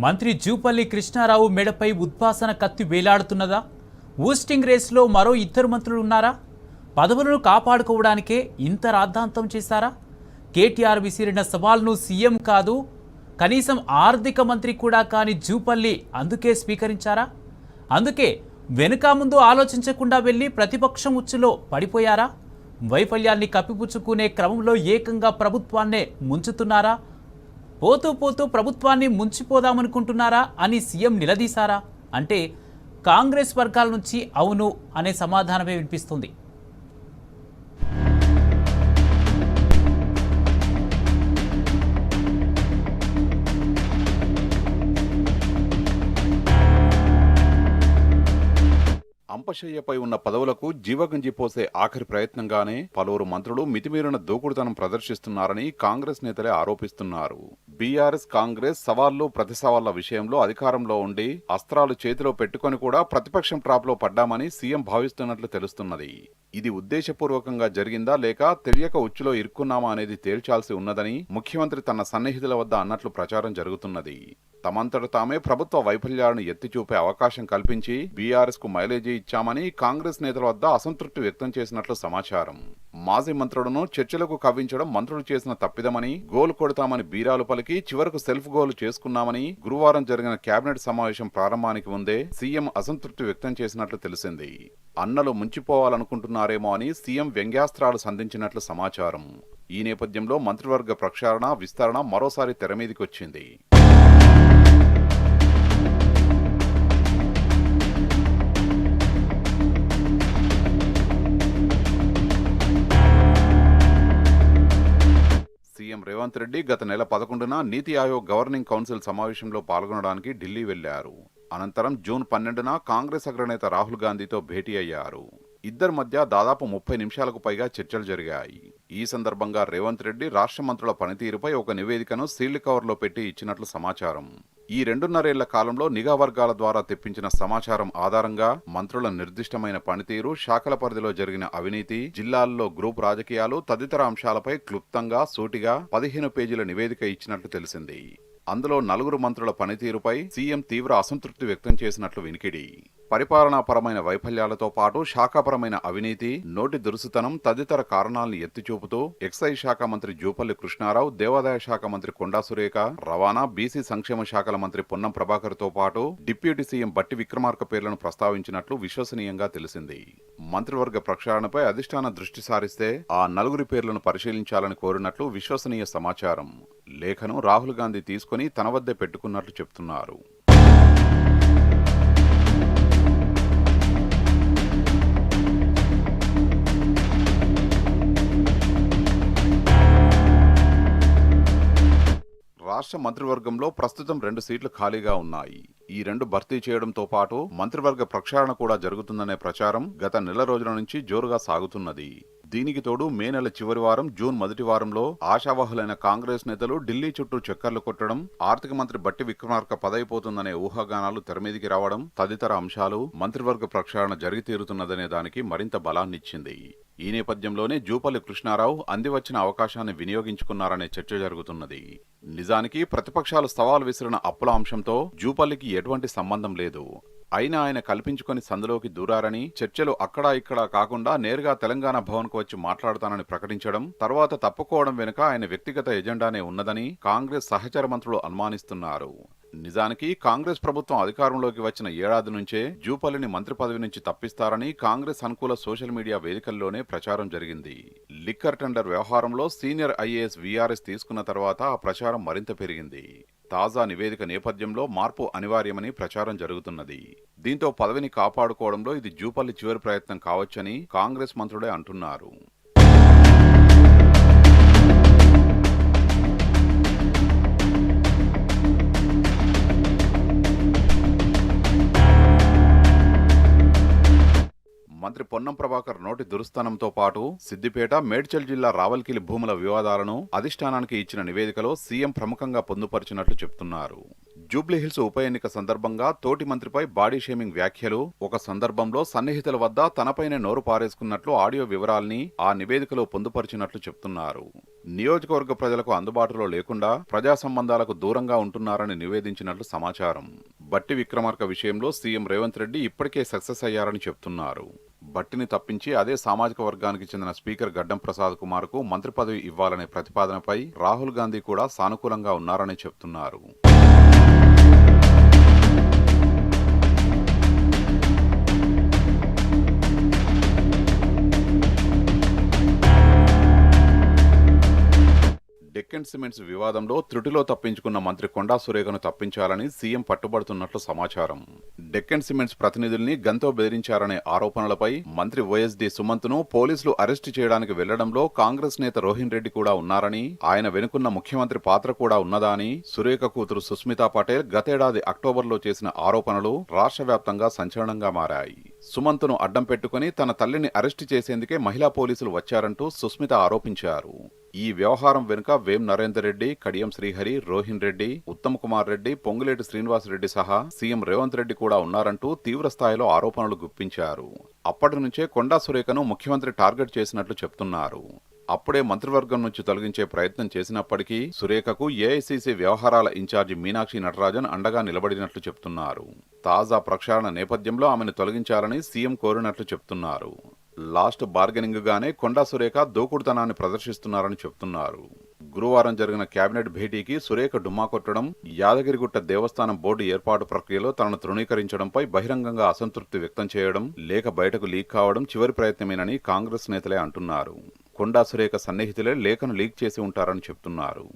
మంత్రి జూపల్లి కృష్ణారావు మెడపై ఉద్వాసన కత్తి వేలాడుతున్నదా? ఊస్టింగ్ రేస్లో మరో ఇద్దరు మంత్రులు ఉన్నారా? పదవులను కాపాడుకోవడానికే ఇంత రాద్ధాంతం చేశారా? కేటీఆర్ విసిరిన సవాల్ను సీఎం కాదు, కనీసం ఆర్థిక మంత్రి కూడా కాని జూపల్లి అందుకే స్వీకరించారా? అందుకే వెనుక ముందు ఆలోచించకుండా వెళ్ళి ప్రతిపక్షం ఉచ్చులో పడిపోయారా? వైఫల్యాన్ని కప్పిపుచ్చుకునే క్రమంలో ఏకంగా ప్రభుత్వాన్నే ముంచుతున్నారా? పోతూ పోతూ ప్రభుత్వాన్ని ముంచిపోదామనుకుంటున్నారా అని సీఎం నిలదీశారా? అంటే కాంగ్రెస్ వర్గాల నుంచి అవును అనే సమాధానమే వినిపిస్తుంది. అంపశయ్యపై ఉన్న పదవులకు జీవగంజి పోసే ఆఖరి ప్రయత్నంగానే పలువురు మంత్రులు మితిమీరిన దూకుడుతనం ప్రదర్శిస్తున్నారని కాంగ్రెస్ నేతలే ఆరోపిస్తున్నారు. బీఆర్ఎస్ కాంగ్రెస్ సవాళ్లు ప్రతి సవాళ్ల విషయంలో అధికారంలో ఉండి అస్త్రాలు చేతిలో పెట్టుకుని కూడా ప్రతిపక్షం ట్రాప్లో పడ్డామని సీఎం భావిస్తున్నట్లు తెలుస్తున్నది. ఇది ఉద్దేశపూర్వకంగా జరిగిందా లేక తెలియక ఉచ్చులో ఇరుక్కున్నామా అనేది తేల్చాల్సి ఉన్నదని ముఖ్యమంత్రి తన సన్నిహితుల వద్ద అన్నట్లు ప్రచారం జరుగుతున్నది. తమంతట తామే ప్రభుత్వ వైఫల్యాలను ఎత్తిచూపే అవకాశం కల్పించి బీఆర్ఎస్ కు మైలేజీ ఇచ్చామని కాంగ్రెస్ నేతల వద్ద అసంతృప్తి వ్యక్తం చేసినట్లు సమాచారం. మాజీ మంత్రులను చర్చలకు కవ్వించడం మంత్రులు చేసిన తప్పిదమని, గోలు కొడతామని బీరాలు పలికి చివరకు సెల్ఫ్ గోలు చేసుకున్నామని గురువారం జరిగిన కేబినెట్ సమావేశం ప్రారంభానికి ముందే సీఎం అసంతృప్తి వ్యక్తం చేసినట్లు తెలిసింది. అన్నలు ముంచిపోవాలనుకుంటున్నారేమో అని సీఎం వ్యంగ్యాస్త్రాలు సంధించినట్లు సమాచారం. ఈ నేపథ్యంలో మంత్రివర్గ ప్రక్షాళన, విస్తరణ మరోసారి తెరమీదికొచ్చింది. సీఎం రేవంత్ రెడ్డి గత నెల 11న నీతి ఆయోగ్ గవర్నింగ్ కౌన్సిల్ సమావేశంలో పాల్గొనడానికి ఢిల్లీ వెళ్లారు. అనంతరం జూన్ 12న కాంగ్రెస్ అగ్రనేత రాహుల్ గాంధీతో భేటీ అయ్యారు. ఇద్దరి మధ్య దాదాపు 30 నిమిషాలకు పైగా చర్చలు జరిగాయి. ఈ సందర్భంగా రేవంత్ రెడ్డి రాష్ట్ర మంత్రుల పనితీరుపై ఒక నివేదికను సీల్డ్ కవర్లో పెట్టి ఇచ్చినట్లు సమాచారం. ఈ 2.5 కాలంలో నిఘా వర్గాల ద్వారా తెప్పించిన సమాచారం ఆధారంగా మంత్రుల నిర్దిష్టమైన పనితీరు, శాఖల పరిధిలో జరిగిన అవినీతి, జిల్లాల్లో గ్రూప్ రాజకీయాలు తదితర అంశాలపై క్లుప్తంగా, సూటిగా 15 పేజీల నివేదిక ఇచ్చినట్లు తెలిసింది. అందులో 4 మంత్రుల పనితీరుపై సీఎం తీవ్ర అసంతృప్తి వ్యక్తం చేసినట్లు వినికిడి. పరిపాలనాపరమైన వైఫల్యాలతో పాటు శాఖాపరమైన అవినీతి, నోటి దురుసుతనం తదితర కారణాలను ఎత్తిచూపుతూ ఎక్సైజ్ శాఖ మంత్రి జూపల్లి కృష్ణారావు, దేవాదాయ శాఖ మంత్రి కొండా సురేఖ, రవాణా, బీసీ సంక్షేమ శాఖల మంత్రి పొన్నం ప్రభాకర్ తో పాటు డిప్యూటీ సీఎం బట్టి విక్రమార్క పేర్లను ప్రస్తావించినట్లు విశ్వసనీయంగా తెలిసింది. మంత్రివర్గ ప్రక్షాళనపై అధిష్టానం దృష్టి సారిస్తే ఆ 4 పేర్లను పరిశీలించాలని కోరినట్లు విశ్వసనీయ సమాచారం. లేఖను రాహుల్ గాంధీ తీసుకుని తన వద్దే పెట్టుకున్నట్లు చెప్తున్నారు. రాష్ట్ర మంత్రివర్గంలో ప్రస్తుతం 2 సీట్లు ఖాళీగా ఉన్నాయి. ఈ 2 భర్తీ చేయడంతో పాటు మంత్రివర్గ ప్రక్షాళన కూడా జరుగుతుందనే ప్రచారం గత నెల రోజుల నుంచి జోరుగా సాగుతున్నది. దీనికి తోడు మే నెల చివరి వారం, జూన్ మొదటి వారంలో ఆశావాహులైన కాంగ్రెస్ నేతలు ఢిల్లీ చుట్టూ చక్కర్లు కొట్టడం, ఆర్థిక మంత్రి బట్టి విక్రమార్క పదైపోతుందనే ఊహాగానాలు తెరమీదికి రావడం తదితర అంశాలు మంత్రివర్గ ప్రక్షాళన జరిగి తీరుతున్నదనే దానికి మరింత బలాన్నిచ్చింది. ఈ నేపథ్యంలోనే జూపల్లి కృష్ణారావు అందివచ్చిన అవకాశాన్ని వినియోగించుకున్నారనే చర్చ జరుగుతున్నది. నిజానికి ప్రతిపక్షాలు సవాల్ విసిరిన అప్పుల అంశంతో జూపల్లికి ఎటువంటి సంబంధం లేదు. అయినా ఆయన కల్పించుకొని సందులోకి దూరారని, చర్చలు అక్కడా ఇక్కడా కాకుండా నేరుగా తెలంగాణ భవన్కు వచ్చి మాట్లాడతానని ప్రకటించడం, తర్వాత తప్పుకోవడం వెనుక ఆయన వ్యక్తిగత ఎజెండానే ఉన్నదని కాంగ్రెస్ సహచర మంత్రులు అనుమానిస్తున్నారు. నిజానికి కాంగ్రెస్ ప్రభుత్వం అధికారంలోకి వచ్చిన ఏడాది నుంచే జూపల్లిని మంత్రి పదవి నుంచి తప్పిస్తారని కాంగ్రెస్ అనుకూల సోషల్ మీడియా వేదికల్లోనే ప్రచారం జరిగింది. లిక్కర్ టెండర్ వ్యవహారంలో సీనియర్ ఐఏఎస్ వీఆర్ఎస్ తీసుకున్న తర్వాత ఆ ప్రచారం మరింత పెరిగింది. తాజా నివేదిక నేపథ్యంలో మార్పు అనివార్యమని ప్రచారం జరుగుతున్నది. దీంతో పదవిని కాపాడుకోవడంలో ఇది జూపల్లి చివరి ప్రయత్నం కావచ్చని కాంగ్రెస్ మంత్రులే అంటున్నారు. మంత్రి పొన్నం ప్రభాకర్ నోటి దురుస్తనంతో పాటు సిద్దిపేట, మేడ్చల్ జిల్లా రావల్కిలి భూముల వివాదాలను అధిష్టానానికి ఇచ్చిన నివేదికలో సీఎం ప్రముఖంగా పొందుపరిచినట్లు చెప్తున్నారు. జూబ్లీహిల్స్ ఉప ఎన్నిక సందర్భంగా తోటి మంత్రిపై బాడీ షేమింగ్ వ్యాఖ్యలు, ఒక సందర్భంలో సన్నిహితుల వద్ద తనపైనే నోరు పారేసుకున్నట్లు ఆడియో వివరాల్ని ఆ నివేదికలో పొందుపరిచినట్లు చెప్తున్నారు. నియోజకవర్గ ప్రజలకు అందుబాటులో లేకుండా ప్రజా సంబంధాలకు దూరంగా ఉంటున్నారని నివేదించినట్లు సమాచారం. బట్టి విక్రమార్క విషయంలో సీఎం రేవంత్ రెడ్డి ఇప్పటికే సక్సెస్ అయ్యారని చెప్తున్నారు. బట్టిని తప్పించి అదే సామాజిక వర్గానికి చెందిన స్పీకర్ గడ్డం ప్రసాద్ కుమార్ కు మంత్రి పదవి ఇవ్వాలనే ప్రతిపాదనపై రాహుల్ గాంధీ కూడా సానుకూలంగా ఉన్నారని చెప్తున్నారు. డెక్కన్ సిమెంట్స్ వివాదంలో త్రుటిలో తప్పించుకున్న మంత్రి కొండా సురేఖను తప్పించాలని సీఎం పట్టుబడుతున్నట్లు సమాచారం. డెక్కన్ సిమెంట్స్ ప్రతినిధుల్ని గన్తో బెదిరించారనే ఆరోపణలపై మంత్రి వైఎస్డి సుమంత్ను పోలీసులు అరెస్టు చేయడానికి వెళ్లడంలో కాంగ్రెస్ నేత రోహిన్ రెడ్డి కూడా ఉన్నారని, ఆయన వెనుకున్న ముఖ్యమంత్రి పాత్ర కూడా ఉన్నదా అని సురేఖ కూతురు సుస్మితా పటేల్ గతేడాది అక్టోబర్లో చేసిన ఆరోపణలు రాష్ట్ర వ్యాప్తంగా సంచలనంగా మారాయి. సుమంత్ను అడ్డం పెట్టుకుని తన తల్లిని అరెస్టు చేసేందుకే మహిళా పోలీసులు వచ్చారంటూ సుస్మిత ఆరోపించారు. ఈ వ్యవహారం వెనుక వేం నరేందర్ రెడ్డి, కడియం శ్రీహరి, రోహిన్ రెడ్డి, ఉత్తమ్ కుమార్ రెడ్డి, పొంగులేటి శ్రీనివాస్ రెడ్డి సహా సీఎం రేవంత్ రెడ్డి కూడా ఉన్నారంటూ తీవ్ర స్థాయిలో ఆరోపణలు గుప్పించారు. అప్పటి నుంచే కొండా సురేఖను ముఖ్యమంత్రి టార్గెట్ చేసినట్లు చెప్తున్నారు. అప్పుడే మంత్రివర్గం నుంచి తొలగించే ప్రయత్నం చేసినప్పటికీ సురేఖకు ఏఐసీసీ వ్యవహారాల ఇన్ఛార్జి మీనాక్షి నటరాజన్ అండగా నిలబడినట్లు చెప్తున్నారు. తాజా ప్రక్షాళన నేపథ్యంలో ఆమెను తొలగించాలని సీఎం కోరినట్లు చెప్తున్నారు. లాస్ట్ బార్గెనింగ్ గానే కొండా సురేఖ దూకుడుతనాన్ని ప్రదర్శిస్తున్నారని చెప్తున్నారు. గురువారం జరిగిన కేబినెట్ భేటీకి సురేఖ డుమ్మా కొట్టడం, యాదగిరిగుట్ట దేవస్థానం బోర్డు ఏర్పాటు ప్రక్రియలో తనను తృణీకరించడంపై బహిరంగంగా అసంతృప్తి వ్యక్తం చేయడం, లేఖ బయటకు లీక్ కావడం చివరి ప్రయత్నమేనని కాంగ్రెస్ నేతలే అంటున్నారు. కొండా సురేఖ సన్నిహితులే లేఖను లీక్ చేసి ఉంటారని చెప్తున్నారు.